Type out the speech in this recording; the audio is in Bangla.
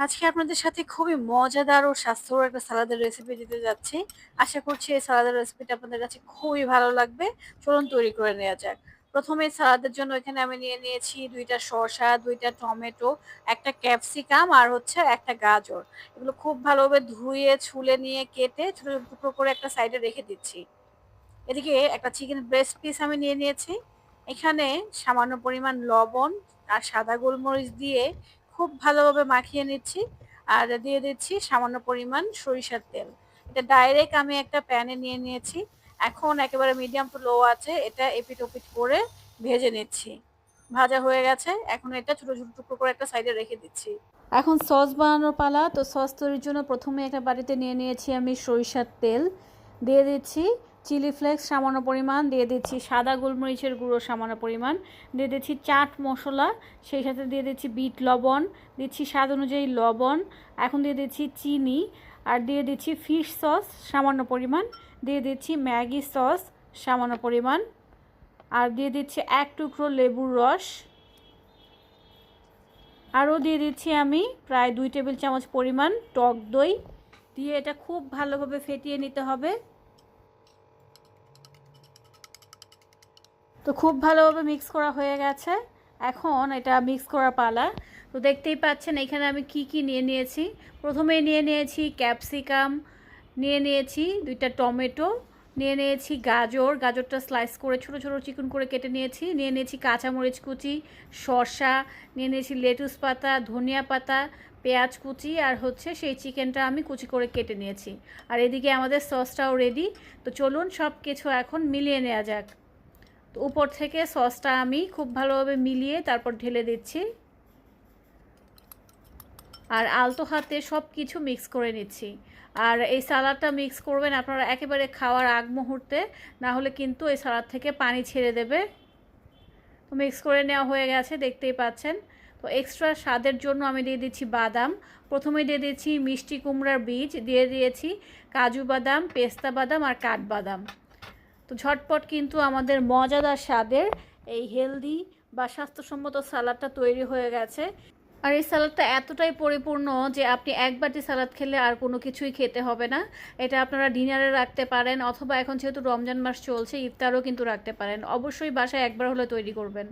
আজকে আপনাদের সাথে খুবই মজাদার ও স্বাস্থ্যকর একটা সালাদের রেসিপি দিতে যাচ্ছি। আশা করছি এই সালাদের রেসিপিটা আপনাদের কাছে খুবই ভালো লাগবে। চলুন তৈরি করে নেওয়া যাক। প্রথমে সালাদের জন্য এখানে আমি নিয়ে নিয়েছি ২ টা শসা, ২ টা টমেটো, ১ টা ক্যাপসিকাম আর হচ্ছে ১ টা গাজর। এগুলো খুব ভালোভাবে ধুয়ে ছুলে নিয়ে কেটে ছোট, ছোট টুকরো করে একটা সাইডে রেখে দিচ্ছি। এদিকে একটা চিকেন ব্রেস্ট পিস আমি নিয়ে নিয়েছি। এখানে সামান্য পরিমাণ লবণ আর সাদা গোলমরিচ দিয়ে খুব ভালোভাবে মাখিয়ে নিচ্ছি। আর দিয়ে দিচ্ছি সামান্য পরিমাণ সরিষার তেল। এটা ডাইরেক্ট আমি একটা প্যানে নিয়ে নিয়েছি। এখন একেবারে মিডিয়াম টু লো আঁচে এটা এপিট ওপিট করে ভেজে নিচ্ছি। ভাজা হয়ে গেছে। এখন এটা ছোট, ছোট টুকরো করে একটা সাইডে রেখে দিচ্ছি। এখন সস বানানোর পালা। তো সস তৈরির জন্য প্রথমে একটা বাটিতে নিয়ে নিয়েছি আমি সরিষার তেল। দিয়ে দিচ্ছি চিলি ফ্লেক্স সামান্য পরিমাণ, দিয়ে দিচ্ছি সাদা গোলমরিচের গুঁড়ো সামান্য পরিমাণ, দিয়ে দিচ্ছি চাট মশলা, সেই সাথে দিয়ে দিচ্ছি বিট লবণ, দিচ্ছি স্বাদ অনুযায়ী লবণ, এখন দিয়ে দিচ্ছি চিনি, আর দিয়ে দিচ্ছি ফিশ সস সামান্য পরিমাণ, দিয়ে দিচ্ছি ম্যাগি সস সামান্য পরিমাণ, আর দিয়ে দিচ্ছি ১ টুকরো লেবুর রস, আরও দিয়ে দিচ্ছি আমি প্রায় ২ টেবিল চামচ পরিমাণ টক দই। দিয়ে এটা খুব ভালোভাবে ফেটিয়ে নিতে হবে। তো খুব ভালোভাবে মিক্স করা হয়ে গেছে। এখন এটা মিক্স করার পালা। তো দেখতেই পাচ্ছেন এখানে আমি কি কি নিয়ে নিয়েছি। প্রথমে নিয়ে নিয়েছি ক্যাপসিকাম, নিয়ে নিয়েছি ২টা টমেটো, নিয়ে নিয়েছি গাজর, গাজরটা স্লাইস করে ছোট ছোট চিকন করে কেটে নিয়েছি, নিয়ে নিয়েছি কাঁচামরিচ কুচি, শসা, নিয়ে নিয়েছি লেটুস পাতা, ধনিয়া পাতা, পেঁয়াজ কুচি, আর হচ্ছে সেই চিকেনটা আমি কুচি করে কেটে নিয়েছি। আর এদিকে আমাদের সসটাও রেডি। তো চলুন সব কিছু এখন মিলিয়ে নেওয়া যাক। তো উপর থেকে সসটা আমি খুব ভালোভাবে মিলিয়ে তারপর ঢেলে দিচ্ছি, আর আলতো হাতে সব কিছু মিক্স করে নিচ্ছি। আর এই সালাদটা মিক্স করবেন আপনারা একেবারে খাওয়ার আগ মুহূর্তে, না হলে কিন্তু এই সালাদ থেকে পানি ছেড়ে দেবে। তো মিক্স করে নেওয়া হয়ে গেছে, দেখতেই পাচ্ছেন। তো এক্সট্রা স্বাদের জন্য আমি দিয়ে দিচ্ছি বাদাম। প্রথমে দিয়ে দিচ্ছি মিষ্টি কুমড়ার বীজ, দিয়ে দিয়েছি কাজু বাদাম, পেস্তা বাদাম আর কাঠবাদাম। তো ঝটপট কিন্তু আমাদের মজাদার স্বাদের এই হেলদি বা স্বাস্থ্যসম্মত সালাদটা তৈরি হয়ে গেছে। আর এই সালাদটা এতটাই পরিপূর্ণ যে আপনি এক বাটি সালাদ খেলে আর কোনো কিছুই খেতে হবে না। এটা আপনারা ডিনারে রাখতে পারেন, অথবা এখন যেহেতু রমজান মাস চলছে ইফতারও কিন্তু রাখতে পারেন। অবশ্যই বাসায় একবার হলে তৈরি করবেন।